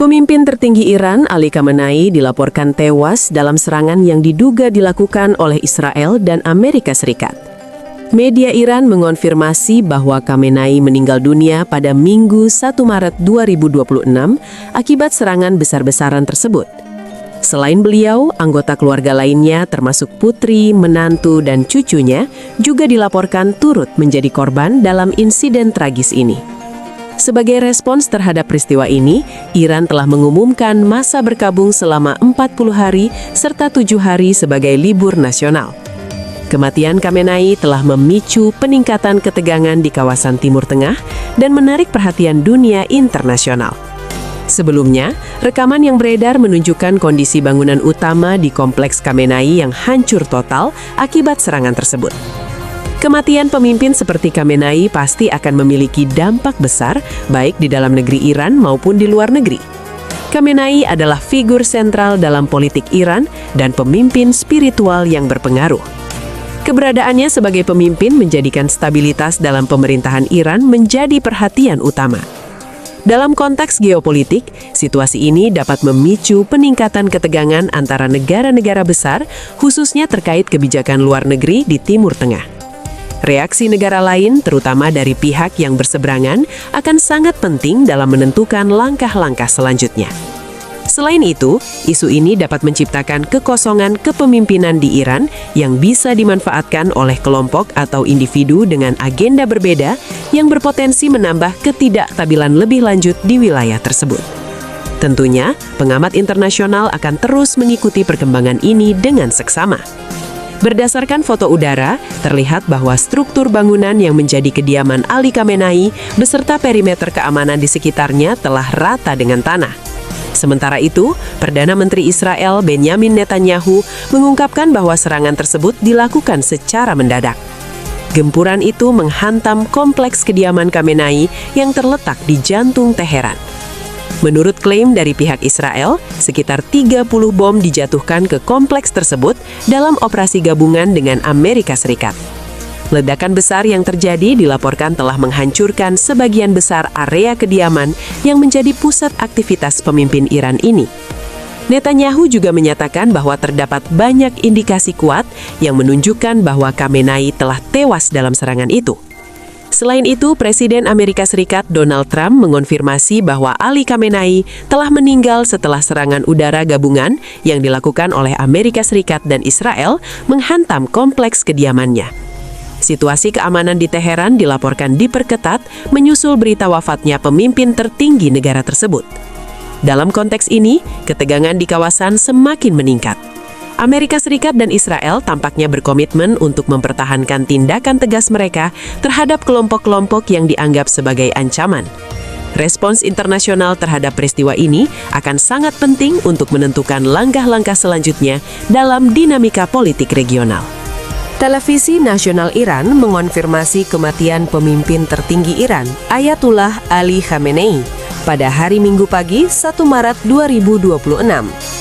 Pemimpin tertinggi Iran, Ali Khamenei, dilaporkan tewas dalam serangan yang diduga dilakukan oleh Israel dan Amerika Serikat. Media Iran mengonfirmasi bahwa Khamenei meninggal dunia pada Minggu 1 Maret 2026 akibat serangan besar-besaran tersebut. Selain beliau, anggota keluarga lainnya termasuk putri, menantu, dan cucunya juga dilaporkan turut menjadi korban dalam insiden tragis ini. Sebagai respons terhadap peristiwa ini, Iran telah mengumumkan masa berkabung selama 40 hari serta 7 hari sebagai libur nasional. Kematian Khamenei telah memicu peningkatan ketegangan di kawasan Timur Tengah dan menarik perhatian dunia internasional. Sebelumnya, rekaman yang beredar menunjukkan kondisi bangunan utama di kompleks Khamenei yang hancur total akibat serangan tersebut. Kematian pemimpin seperti Khamenei pasti akan memiliki dampak besar baik di dalam negeri Iran maupun di luar negeri. Khamenei adalah figur sentral dalam politik Iran dan pemimpin spiritual yang berpengaruh. Keberadaannya sebagai pemimpin menjadikan stabilitas dalam pemerintahan Iran menjadi perhatian utama. Dalam konteks geopolitik, situasi ini dapat memicu peningkatan ketegangan antara negara-negara besar, khususnya terkait kebijakan luar negeri di Timur Tengah. Reaksi negara lain, terutama dari pihak yang berseberangan, akan sangat penting dalam menentukan langkah-langkah selanjutnya. Selain itu, isu ini dapat menciptakan kekosongan kepemimpinan di Iran yang bisa dimanfaatkan oleh kelompok atau individu dengan agenda berbeda yang berpotensi menambah ketidakstabilan lebih lanjut di wilayah tersebut. Tentunya, pengamat internasional akan terus mengikuti perkembangan ini dengan seksama. Berdasarkan foto udara, terlihat bahwa struktur bangunan yang menjadi kediaman Ali Khamenei beserta perimeter keamanan di sekitarnya telah rata dengan tanah. Sementara itu, Perdana Menteri Israel Benjamin Netanyahu mengungkapkan bahwa serangan tersebut dilakukan secara mendadak. Gempuran itu menghantam kompleks kediaman Khamenei yang terletak di jantung Teheran. Menurut klaim dari pihak Israel, sekitar 30 bom dijatuhkan ke kompleks tersebut dalam operasi gabungan dengan Amerika Serikat. Ledakan besar yang terjadi dilaporkan telah menghancurkan sebagian besar area kediaman yang menjadi pusat aktivitas pemimpin Iran ini. Netanyahu juga menyatakan bahwa terdapat banyak indikasi kuat yang menunjukkan bahwa Khamenei telah tewas dalam serangan itu. Selain itu, Presiden Amerika Serikat Donald Trump mengonfirmasi bahwa Ali Khamenei telah meninggal setelah serangan udara gabungan yang dilakukan oleh Amerika Serikat dan Israel menghantam kompleks kediamannya. Situasi keamanan di Teheran dilaporkan diperketat menyusul berita wafatnya pemimpin tertinggi negara tersebut. Dalam konteks ini, ketegangan di kawasan semakin meningkat. Amerika Serikat dan Israel tampaknya berkomitmen untuk mempertahankan tindakan tegas mereka terhadap kelompok-kelompok yang dianggap sebagai ancaman. Respons internasional terhadap peristiwa ini akan sangat penting untuk menentukan langkah-langkah selanjutnya dalam dinamika politik regional. Televisi Nasional Iran mengonfirmasi kematian pemimpin tertinggi Iran, Ayatullah Ali Khamenei, pada hari Minggu pagi 1 Maret 2026.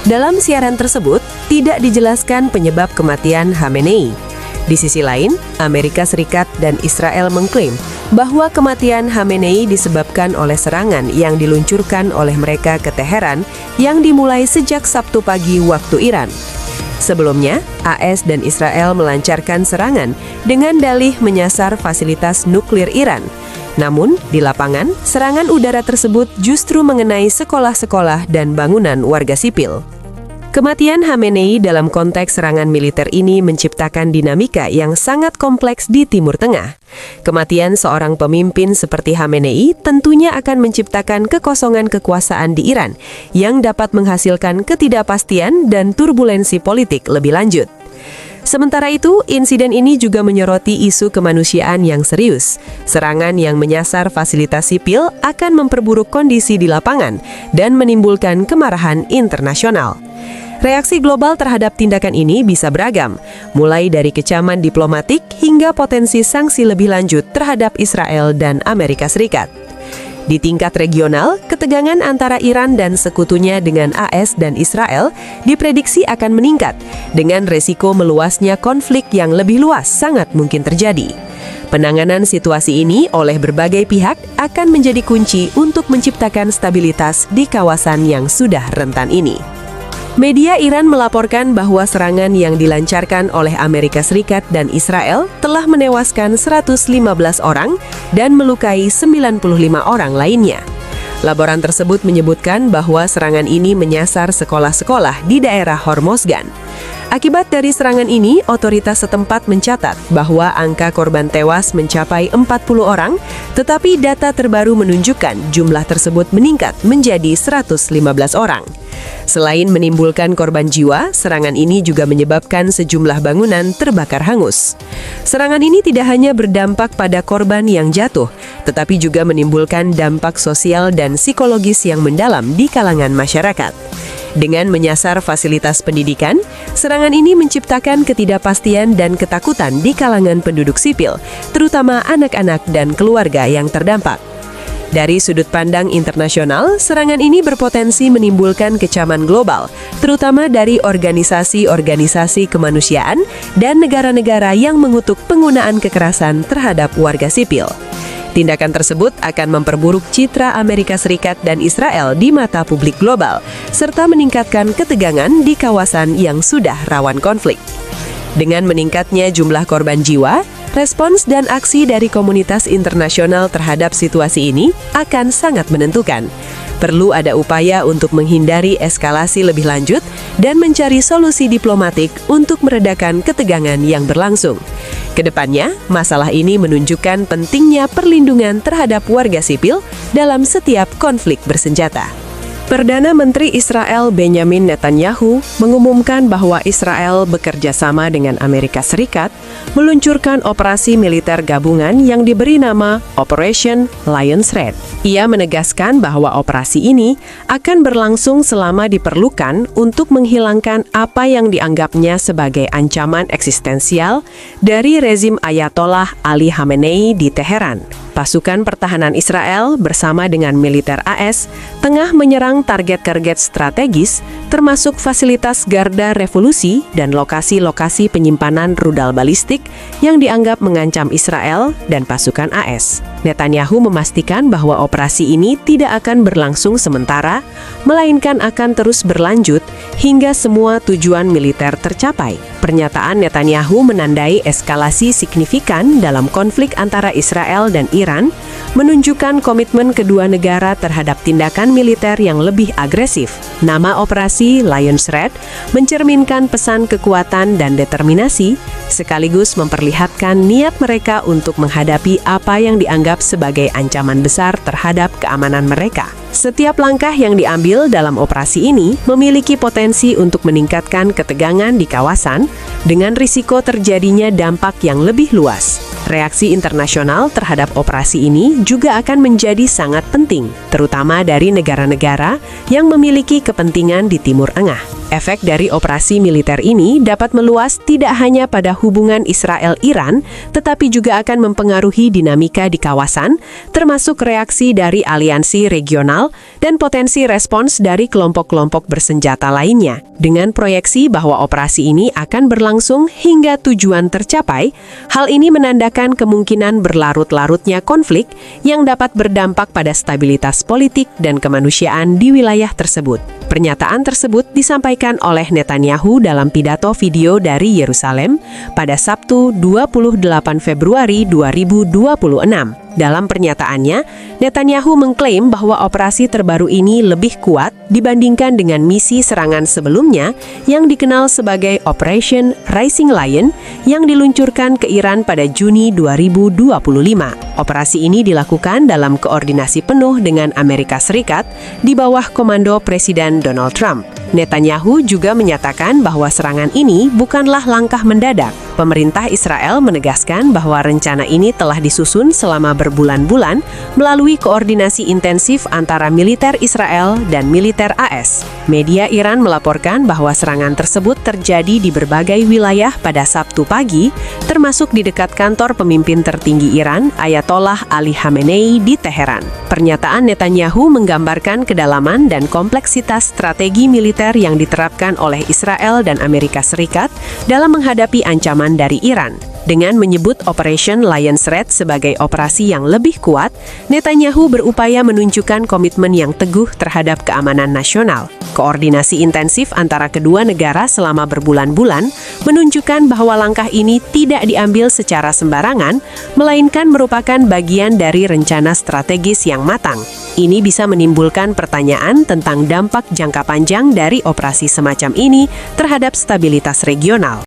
Dalam siaran tersebut, tidak dijelaskan penyebab kematian Khamenei. Di sisi lain, Amerika Serikat dan Israel mengklaim bahwa kematian Khamenei disebabkan oleh serangan yang diluncurkan oleh mereka ke Teheran yang dimulai sejak Sabtu pagi waktu Iran. Sebelumnya, AS dan Israel melancarkan serangan dengan dalih menyasar fasilitas nuklir Iran. Namun, di lapangan, serangan udara tersebut justru mengenai sekolah-sekolah dan bangunan warga sipil. Kematian Khamenei dalam konteks serangan militer ini menciptakan dinamika yang sangat kompleks di Timur Tengah. Kematian seorang pemimpin seperti Khamenei tentunya akan menciptakan kekosongan kekuasaan di Iran yang dapat menghasilkan ketidakpastian dan turbulensi politik lebih lanjut. Sementara itu, insiden ini juga menyoroti isu kemanusiaan yang serius. Serangan yang menyasar fasilitas sipil akan memperburuk kondisi di lapangan dan menimbulkan kemarahan internasional. Reaksi global terhadap tindakan ini bisa beragam, mulai dari kecaman diplomatik hingga potensi sanksi lebih lanjut terhadap Israel dan Amerika Serikat. Di tingkat regional, ketegangan antara Iran dan sekutunya dengan AS dan Israel diprediksi akan meningkat, dengan resiko meluasnya konflik yang lebih luas sangat mungkin terjadi. Penanganan situasi ini oleh berbagai pihak akan menjadi kunci untuk menciptakan stabilitas di kawasan yang sudah rentan ini. Media Iran melaporkan bahwa serangan yang dilancarkan oleh Amerika Serikat dan Israel telah menewaskan 115 orang dan melukai 95 orang lainnya. Laporan tersebut menyebutkan bahwa serangan ini menyasar sekolah-sekolah di daerah Hormozgan. Akibat dari serangan ini, otoritas setempat mencatat bahwa angka korban tewas mencapai 40 orang, tetapi data terbaru menunjukkan jumlah tersebut meningkat menjadi 115 orang. Selain menimbulkan korban jiwa, serangan ini juga menyebabkan sejumlah bangunan terbakar hangus. Serangan ini tidak hanya berdampak pada korban yang jatuh, tetapi juga menimbulkan dampak sosial dan psikologis yang mendalam di kalangan masyarakat. Dengan menyasar fasilitas pendidikan, serangan ini menciptakan ketidakpastian dan ketakutan di kalangan penduduk sipil, terutama anak-anak dan keluarga yang terdampak. Dari sudut pandang internasional, serangan ini berpotensi menimbulkan kecaman global, terutama dari organisasi-organisasi kemanusiaan dan negara-negara yang mengutuk penggunaan kekerasan terhadap warga sipil. Tindakan tersebut akan memperburuk citra Amerika Serikat dan Israel di mata publik global, serta meningkatkan ketegangan di kawasan yang sudah rawan konflik. Dengan meningkatnya jumlah korban jiwa, respons dan aksi dari komunitas internasional terhadap situasi ini akan sangat menentukan. Perlu ada upaya untuk menghindari eskalasi lebih lanjut dan mencari solusi diplomatik untuk meredakan ketegangan yang berlangsung. Kedepannya, masalah ini menunjukkan pentingnya perlindungan terhadap warga sipil dalam setiap konflik bersenjata. Perdana Menteri Israel Benjamin Netanyahu mengumumkan bahwa Israel bekerja sama dengan Amerika Serikat meluncurkan operasi militer gabungan yang diberi nama Operation Lion's Red. Ia menegaskan bahwa operasi ini akan berlangsung selama diperlukan untuk menghilangkan apa yang dianggapnya sebagai ancaman eksistensial dari rezim Ayatollah Ali Khamenei di Teheran. Pasukan pertahanan Israel bersama dengan militer AS tengah menyerang target-target strategis termasuk fasilitas Garda Revolusi dan lokasi-lokasi penyimpanan rudal balistik yang dianggap mengancam Israel dan pasukan AS. Netanyahu memastikan bahwa operasi ini tidak akan berlangsung sementara, melainkan akan terus berlanjut hingga semua tujuan militer tercapai. Pernyataan Netanyahu menandai eskalasi signifikan dalam konflik antara Israel dan Iran, menunjukkan komitmen kedua negara terhadap tindakan militer yang lebih agresif. Nama operasi Lion's Red mencerminkan pesan kekuatan dan determinasi, sekaligus memperlihatkan niat mereka untuk menghadapi apa yang dianggap sebagai ancaman besar terhadap keamanan mereka. Setiap langkah yang diambil dalam operasi ini memiliki potensi untuk meningkatkan ketegangan di kawasan dengan risiko terjadinya dampak yang lebih luas. Reaksi internasional terhadap operasi ini juga akan menjadi sangat penting, terutama dari negara-negara yang memiliki kepentingan di Timur Tengah. Efek dari operasi militer ini dapat meluas tidak hanya pada hubungan Israel-Iran, tetapi juga akan mempengaruhi dinamika di kawasan, termasuk reaksi dari aliansi regional dan potensi respons dari kelompok-kelompok bersenjata lainnya. Dengan proyeksi bahwa operasi ini akan berlangsung hingga tujuan tercapai, hal ini menandakan kemungkinan berlarut-larutnya konflik yang dapat berdampak pada stabilitas politik dan kemanusiaan di wilayah tersebut. Pernyataan tersebut disampaikan oleh Netanyahu dalam pidato video dari Yerusalem pada Sabtu 28 Februari 2026. Dalam pernyataannya, Netanyahu mengklaim bahwa operasi terbaru ini lebih kuat dibandingkan dengan misi serangan sebelumnya yang dikenal sebagai Operation Rising Lion yang diluncurkan ke Iran pada Juni 2025. Operasi ini dilakukan dalam koordinasi penuh dengan Amerika Serikat di bawah komando Presiden Donald Trump. Netanyahu juga menyatakan bahwa serangan ini bukanlah langkah mendadak. Pemerintah Israel menegaskan bahwa rencana ini telah disusun selama berbulan-bulan melalui koordinasi intensif antara militer Israel dan militer AS. Media Iran melaporkan bahwa serangan tersebut terjadi di berbagai wilayah pada Sabtu pagi, termasuk di dekat kantor pemimpin tertinggi Iran, Ayatollah Ali Khamenei di Teheran. Pernyataan Netanyahu menggambarkan kedalaman dan kompleksitas strategi militer yang diterapkan oleh Israel dan Amerika Serikat dalam menghadapi ancaman dari Iran. Dengan menyebut Operation Lion's Red sebagai operasi yang lebih kuat, Netanyahu berupaya menunjukkan komitmen yang teguh terhadap keamanan nasional. Koordinasi intensif antara kedua negara selama berbulan-bulan menunjukkan bahwa langkah ini tidak diambil secara sembarangan, melainkan merupakan bagian dari rencana strategis yang matang. Ini bisa menimbulkan pertanyaan tentang dampak jangka panjang dari operasi semacam ini terhadap stabilitas regional.